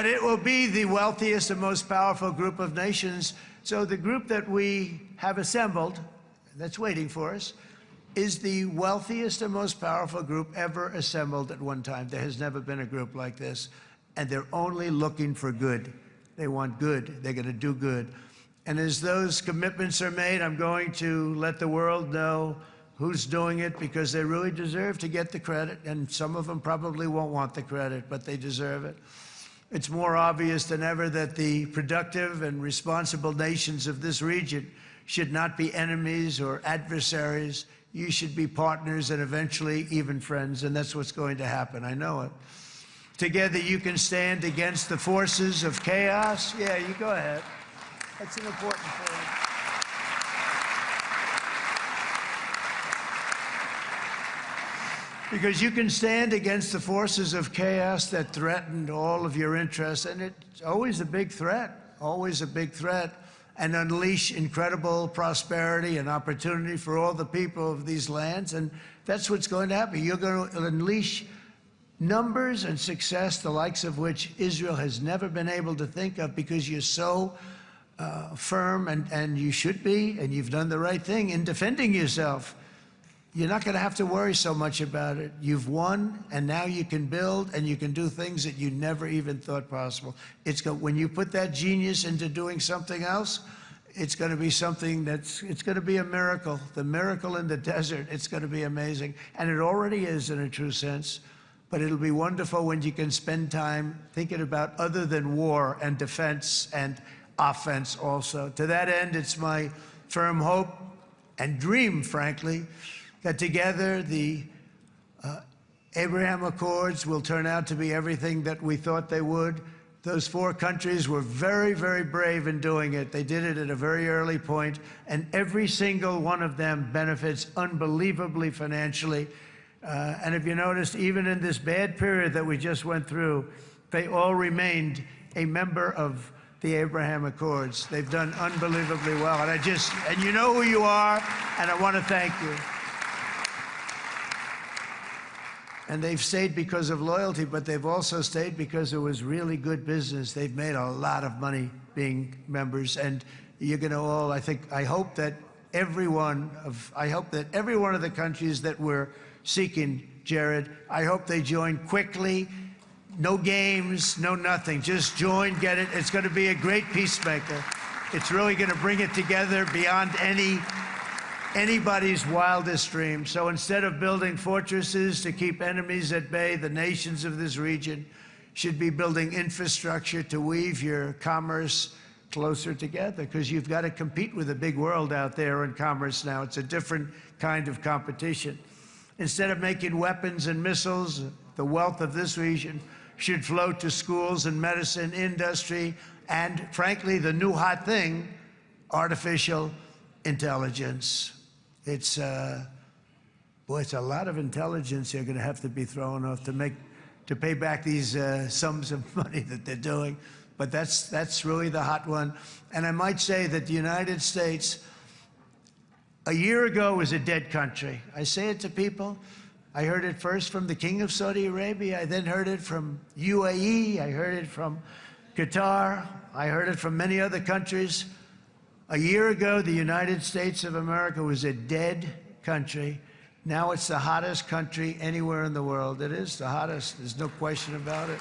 Speaker 1: it will be the wealthiest and most powerful group of nations. So the group that we have assembled, that's waiting for us, is the wealthiest and most powerful group ever assembled at one time. There has never been a group like this. And they're only looking for good. They want good. They're going to do good. And as those commitments are made, I'm going to let the world know who's doing it, because they really deserve to get the credit. And some of them probably won't want the credit, but they deserve it. It's more obvious than ever that the productive and responsible nations of this region should not be enemies or adversaries. You should be partners and eventually even friends, and that's what's going to happen. I know it. Together you can stand against the forces of chaos. Yeah, you go ahead. That's an important point. Because you can stand against the forces of chaos that threaten all of your interests, and it's always a big threat, and unleash incredible prosperity and opportunity for all the people of these lands, and that's what's going to happen. You're going to unleash numbers and success, the likes of which Israel has never been able to think of, because you're so firm, and you should be, and you've done the right thing in defending yourself. You're not going to have to worry so much about it. You've won, and now you can build, and you can do things that you never even thought possible. When you put that genius into doing something else, it's going to be something it's going to be a miracle. The miracle in the desert, it's going to be amazing. And it already is in a true sense. But it'll be wonderful when you can spend time thinking about other than war and defense and offense also. To that end, it's my firm hope and dream, frankly, that together the Abraham Accords will turn out to be everything that we thought they would. Those 4 countries were very, very brave in doing it. They did it at a very early point, and every single one of them benefits unbelievably financially. And if you noticed, even in this bad period that we just went through, they all remained a member of the Abraham Accords. They've done unbelievably well. And you know who you are, and I want to thank you. And they've stayed because of loyalty, but they've also stayed because it was really good business. They've made a lot of money being members, and you're going to all, I hope that every one of the countries that we're seeking, Jared, I hope they join quickly. No games, no nothing. Just join, get it. It's going to be a great peacemaker. It's really going to bring it together beyond anybody's wildest dream. So instead of building fortresses to keep enemies at bay, the nations of this region should be building infrastructure to weave your commerce closer together, because you've got to compete with the big world out there in commerce now. It's a different kind of competition. Instead of making weapons and missiles, the wealth of this region should flow to schools and medicine, industry, and frankly, the new hot thing, artificial intelligence. It's a lot of intelligence you're going to have to be throwing off to pay back these sums of money that they're doing. But that's really the hot one. And I might say that the United States, a year ago, was a dead country. I say it to people. I heard it first from the King of Saudi Arabia. I then heard it from UAE. I heard it from Qatar. I heard it from many other countries. A year ago, the United States of America was a dead country. Now it's the hottest country anywhere in the world. It is the hottest. There's no question about it.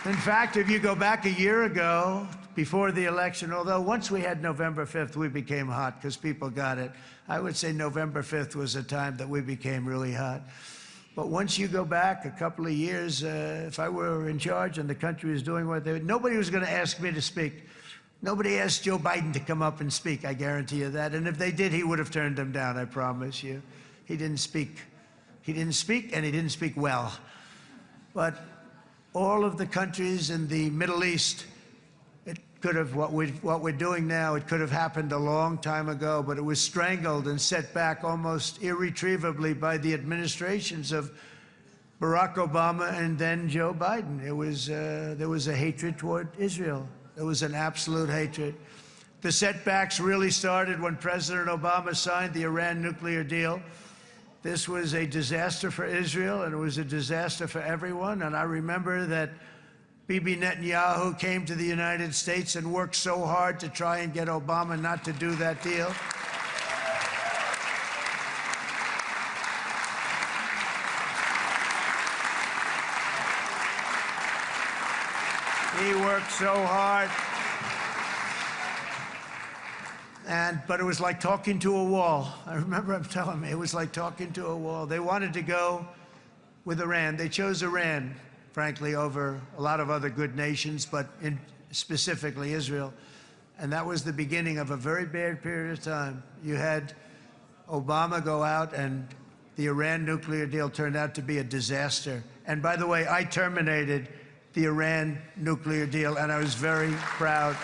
Speaker 1: In fact, if you go back a year ago, before the election, although once we had November 5th, we became hot because people got it. I would say November 5th was a time that we became really hot. But once you go back a couple of years, if I were in charge and the country was doing what they would, nobody was going to ask me to speak. Nobody asked Joe Biden to come up and speak, I guarantee you that. And if they did, he would have turned them down, I promise you. He didn't speak. He didn't speak, and he didn't speak well. But all of the countries in the Middle East, it could have, what we're doing now, it could have happened a long time ago, but it was strangled and set back almost irretrievably by the administrations of Barack Obama and then Joe Biden. It was, there was a hatred toward Israel. There was an absolute hatred. The setbacks really started when President Obama signed the Iran nuclear deal. This was a disaster for Israel, and it was a disaster for everyone. And I remember that Bibi Netanyahu came to the United States and worked so hard to try and get Obama not to do that deal. He worked so hard. But it was like talking to a wall. I remember him telling me it was like talking to a wall. They wanted to go with Iran. They chose Iran, frankly, over a lot of other good nations, but specifically Israel. And that was the beginning of a very bad period of time. You had Obama go out, and the Iran nuclear deal turned out to be a disaster. And by the way, I terminated the Iran nuclear deal, and I was very proud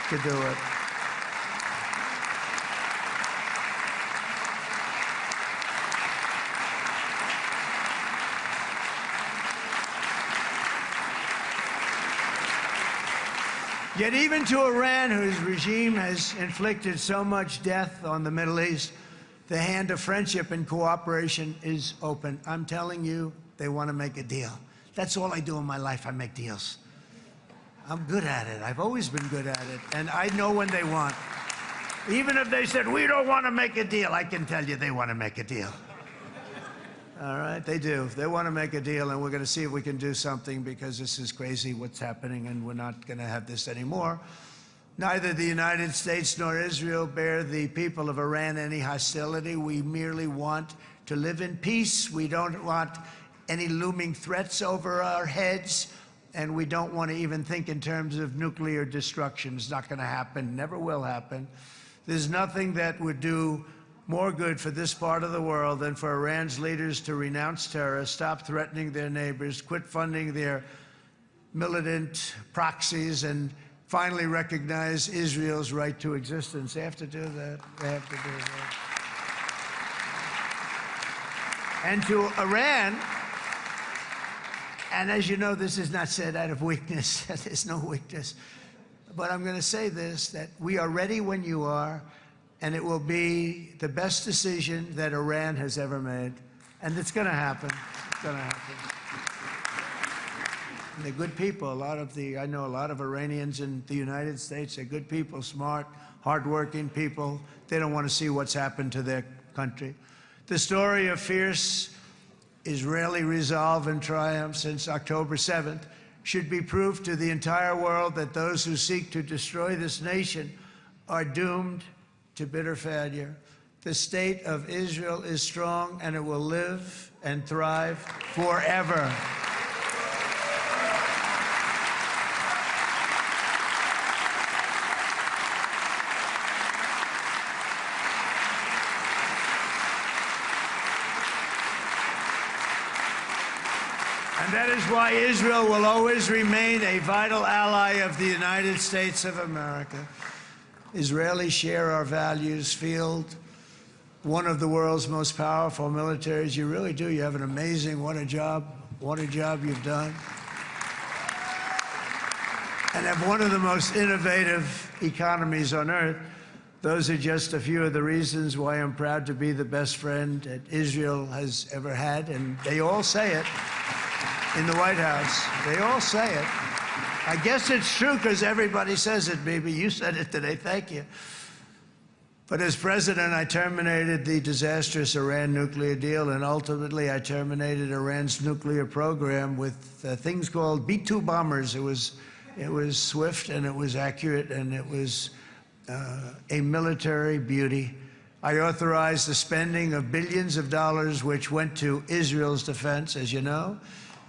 Speaker 1: to do it. Yet even to Iran, whose regime has inflicted so much death on the Middle East, the hand of friendship and cooperation is open. I'm telling you, they want to make a deal. That's all I do in my life. I make deals. I'm good at it. I've always been good at it. And I know when they want. Even if they said, we don't want to make a deal, I can tell you they want to make a deal. All right, they do. They want to make a deal, and we're going to see if we can do something, because this is crazy what's happening, and we're not going to have this anymore. Neither the United States nor Israel bear the people of Iran any hostility. We merely want to live in peace. We don't want any looming threats over our heads, and we don't want to even think in terms of nuclear destruction. It's not going to happen, never will happen. There's nothing that would do more good for this part of the world than for Iran's leaders to renounce terror, stop threatening their neighbors, quit funding their militant proxies, and finally recognize Israel's right to existence. They have to do that. They have to do that. And to Iran, and as you know, this is not said out of weakness. There's no weakness. But I'm going to say this, that we are ready when you are, and it will be the best decision that Iran has ever made. And it's going to happen. It's going to happen. And they're good people. I know a lot of Iranians in the United States. They're good people, smart, hardworking people. They don't want to see what's happened to their country. The story of fierce Israeli resolve and triumph since October 7th should be proof to the entire world that those who seek to destroy this nation are doomed to bitter failure. The state of Israel is strong, and it will live and thrive forever. And that is why Israel will always remain a vital ally of the United States of America. Israelis share our values, field one of the world's most powerful militaries. You really do. You have an amazing, what a job you've done. And have one of the most innovative economies on earth. Those are just a few of the reasons why I'm proud to be the best friend that Israel has ever had. And they all say it in the White House. They all say it. I guess it's true because everybody says it, baby. You said it today. Thank you. But as president, I terminated the disastrous Iran nuclear deal, and ultimately I terminated Iran's nuclear program with things called B-2 bombers. It was swift, and it was accurate, and it was a military beauty. I authorized the spending of billions of dollars, which went to Israel's defense, as you know.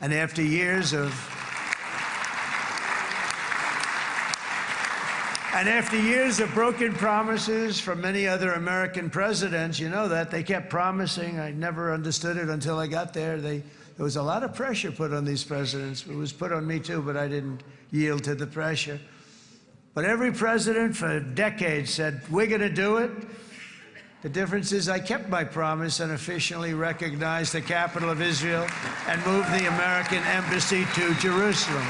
Speaker 1: And after years of broken promises from many other American presidents, you know that, they kept promising. I never understood it until I got there. There was a lot of pressure put on these presidents. It was put on me too, but I didn't yield to the pressure. But every president for decades said, we're going to do it. The difference is I kept my promise and officially recognized the capital of Israel and moved the American embassy to Jerusalem.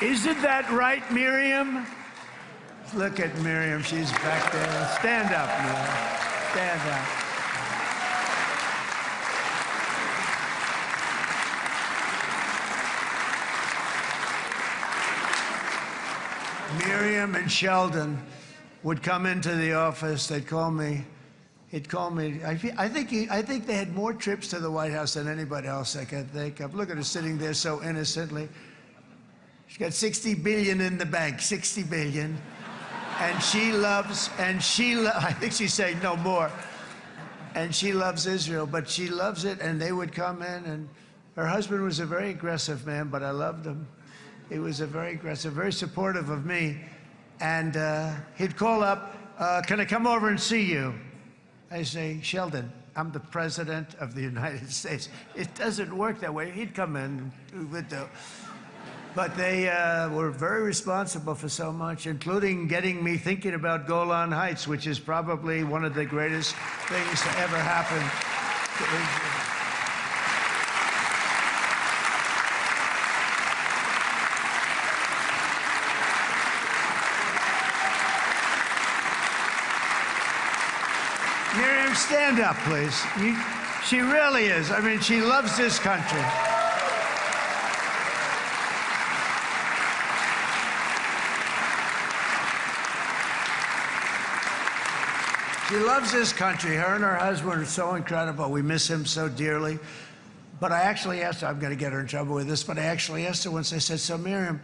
Speaker 1: Isn't that right, Miriam? Look at Miriam. She's back there. Stand up, Miriam. Stand up. Miriam and Sheldon would come into the office. They'd call me. He'd call me. I think they had more trips to the White House than anybody else I can think of. Look at her sitting there so innocently. She's got $60 billion in the bank. $60 billion. And I think she's saying no more. And she loves Israel, but she loves it, and they would come in, and her husband was a very aggressive man, but I loved him. He was a very aggressive, very supportive of me. And he'd call up, can I come over and see you? I say, Sheldon, I'm the president of the United States. It doesn't work that way. He'd come in, we would do. But they were very responsible for so much, including getting me thinking about Golan Heights, which is probably one of the greatest things to ever happen to Israel. Miriam, stand up, please. She really is. I mean, she loves this country. She loves this country. Her and her husband are so incredible. We miss him so dearly. But I actually asked her, I'm going to get her in trouble with this, but I actually asked her once, I said, so Miriam,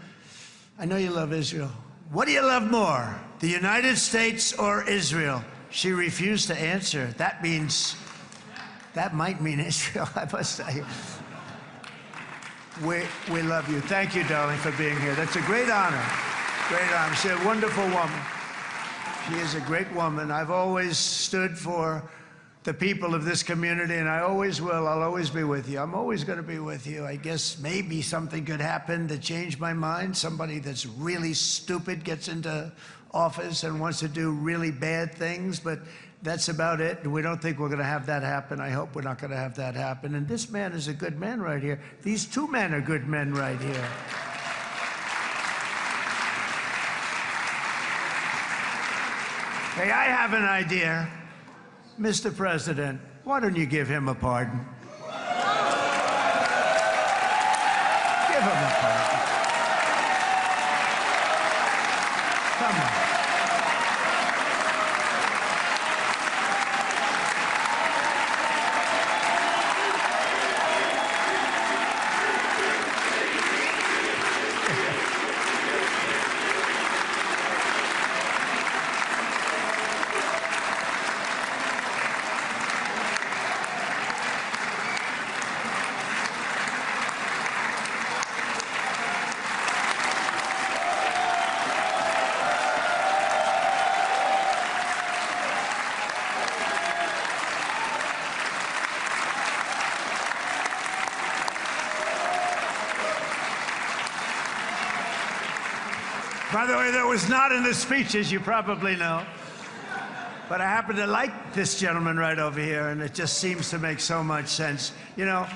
Speaker 1: I know you love Israel. What do you love more, the United States or Israel? She refused to answer. That might mean Israel, I must say. We love you. Thank you, darling, for being here. That's a great honor. Great honor. She's a wonderful woman. She is a great woman. I've always stood for the people of this community, and I always will. I'll always be with you. I'm always going to be with you. I guess maybe something could happen to change my mind. Somebody that's really stupid gets into office and wants to do really bad things, but that's about it. And we don't think we're going to have that happen. I hope we're not going to have that happen. And this man is a good man right here. These two men are good men right here. Hey, I have an idea. Mr. President, why don't you give him a pardon? Give him a pardon. Come on. By the way, that was not in the speech, as you probably know. But I happen to like this gentleman right over here, and it just seems to make so much sense. You know,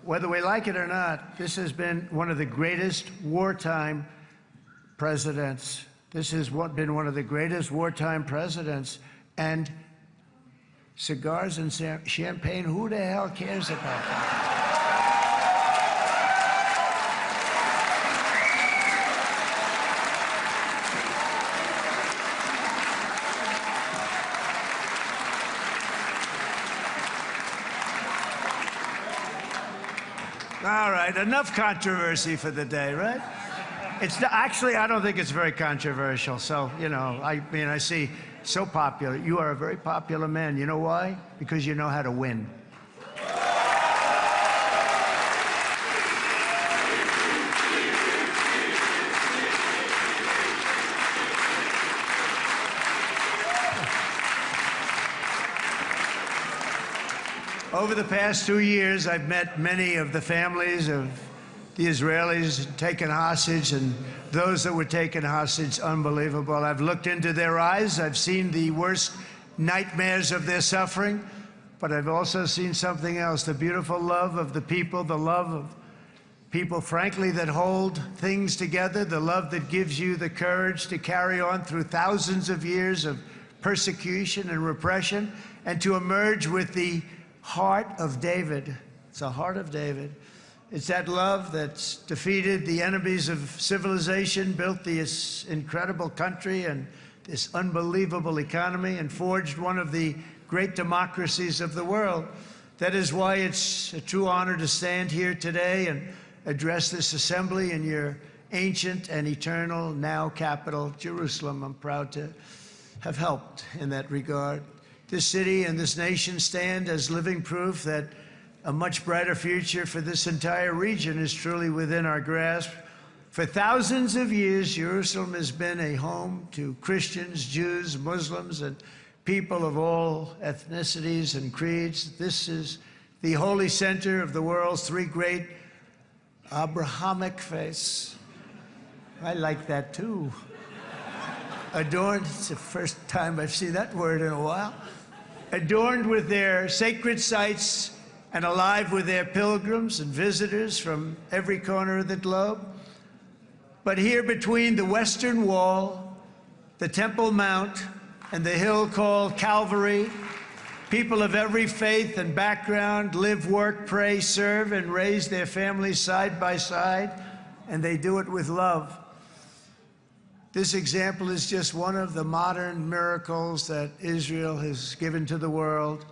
Speaker 1: whether we like it or not, this has been one of the greatest wartime presidents. This has been one of the greatest wartime presidents. And cigars and champagne, who the hell cares about that? All right, enough controversy for the day, right? Actually, I don't think it's very controversial. So, you know, I mean, I see so popular. You are a very popular man. You know why? Because you know how to win. Over the past 2 years, I've met many of the families of the Israelis taken hostage and those that were taken hostage. Unbelievable. I've looked into their eyes. I've seen the worst nightmares of their suffering, but I've also seen something else, the beautiful love of the people, the love of people, frankly, that hold things together, the love that gives you the courage to carry on through thousands of years of persecution and repression and to emerge with the heart of David. It's the heart of David. It's that love that's defeated the enemies of civilization, built this incredible country and this unbelievable economy, and forged one of the great democracies of the world. That is why it's a true honor to stand here today and address this assembly in your ancient and eternal now capital, Jerusalem. I'm proud to have helped in that regard. This city and this nation stand as living proof that a much brighter future for this entire region is truly within our grasp. For thousands of years, Jerusalem has been a home to Christians, Jews, Muslims, and people of all ethnicities and creeds. This is the holy center of the world's three great Abrahamic faiths, I like that too. Adorned, it's the first time I've seen that word in a while. Adorned with their sacred sites and alive with their pilgrims and visitors from every corner of the globe. But here between the Western Wall, the Temple Mount, and the hill called Calvary, people of every faith and background live, work, pray, serve, and raise their families side by side, and they do it with love. This example is just one of the modern miracles that Israel has given to the world.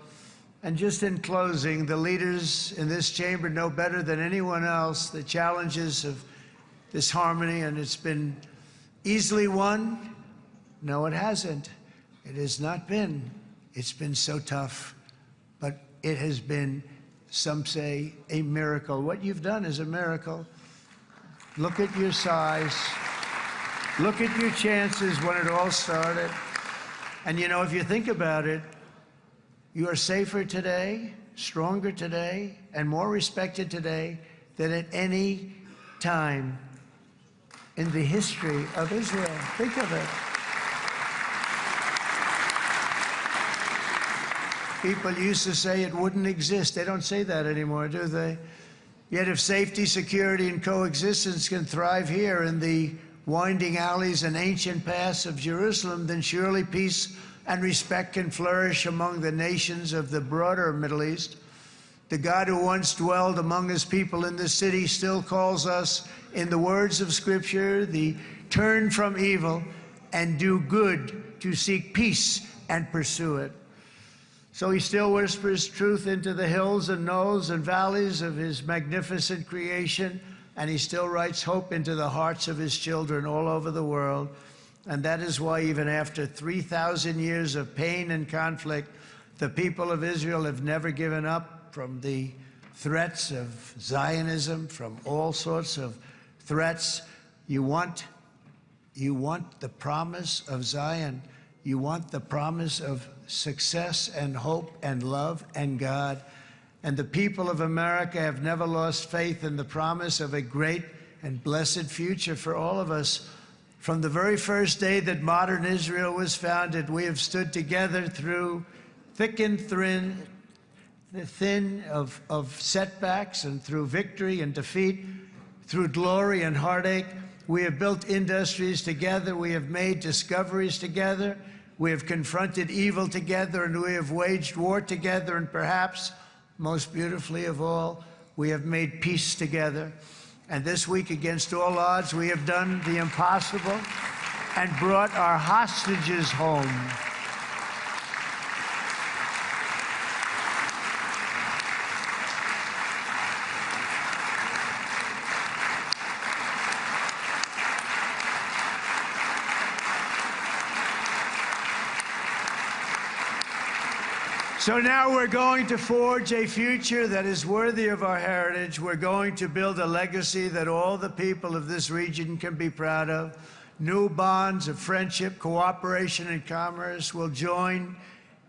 Speaker 1: And just in closing, the leaders in this chamber know better than anyone else the challenges of this harmony, and it's been easily won. No, it hasn't. It has not been. It's been so tough, but it has been, some say, a miracle. What you've done is a miracle. Look at your size. Look at your chances when it all started. And you know, if you think about it, you are safer today, stronger today, and more respected today than at any time in the history of Israel. Think of it. People used to say it wouldn't exist. They don't say that anymore, do they? Yet if safety, security, and coexistence can thrive here in the winding alleys and ancient paths of Jerusalem, then surely peace and respect can flourish among the nations of the broader Middle East. The God who once dwelled among his people in this city still calls us, in the words of Scripture, the turn from evil and do good, to seek peace and pursue it. So he still whispers truth into the hills and knolls and valleys of his magnificent creation, and he still writes hope into the hearts of his children all over the world. And that is why even after 3,000 years of pain and conflict, the people of Israel have never given up from the threats of Zionism, from all sorts of threats. You want the promise of Zion. You want the promise of success and hope and love and God. And the people of America have never lost faith in the promise of a great and blessed future for all of us. From the very first day that modern Israel was founded, we have stood together through thick and thin of setbacks, and through victory and defeat, through glory and heartache. We have built industries together. We have made discoveries together. We have confronted evil together, and we have waged war together. And perhaps most beautifully of all, we have made peace together. And this week, against all odds, we have done the impossible and brought our hostages home. So now we're going to forge a future that is worthy of our heritage. We're going to build a legacy that all the people of this region can be proud of. New bonds of friendship, cooperation, and commerce will join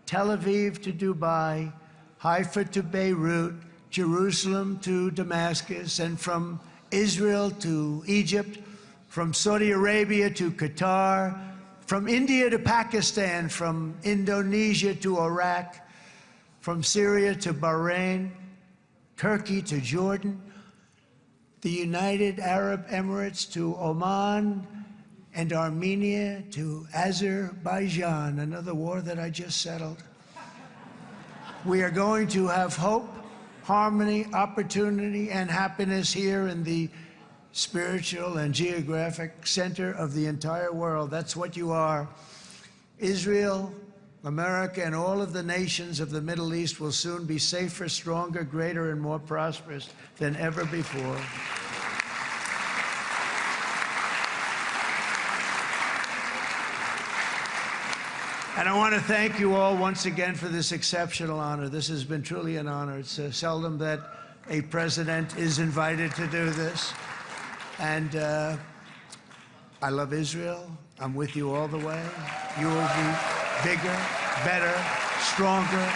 Speaker 1: Tel Aviv to Dubai, Haifa to Beirut, Jerusalem to Damascus, and from Israel to Egypt, from Saudi Arabia to Qatar, from India to Pakistan, from Indonesia to Iraq, from Syria to Bahrain, Turkey to Jordan, the United Arab Emirates to Oman, and Armenia to Azerbaijan, another war that I just settled. We are going to have hope, harmony, opportunity, and happiness here in the spiritual and geographic center of the entire world. That's what you are. Israel, America, and all of the nations of the Middle East will soon be safer, stronger, greater, and more prosperous than ever before. And I want to thank you all once again for this exceptional honor. This has been truly an honor. It's seldom that a president is invited to do this. And I love Israel. I'm with you all the way. You will be bigger, better, stronger,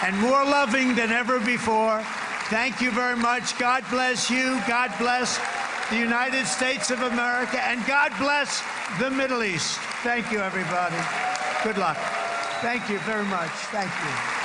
Speaker 1: and more loving than ever before. Thank you very much. God bless you. God bless the United States of America, and God bless the Middle East. Thank you, everybody. Good luck. Thank you very much. Thank you.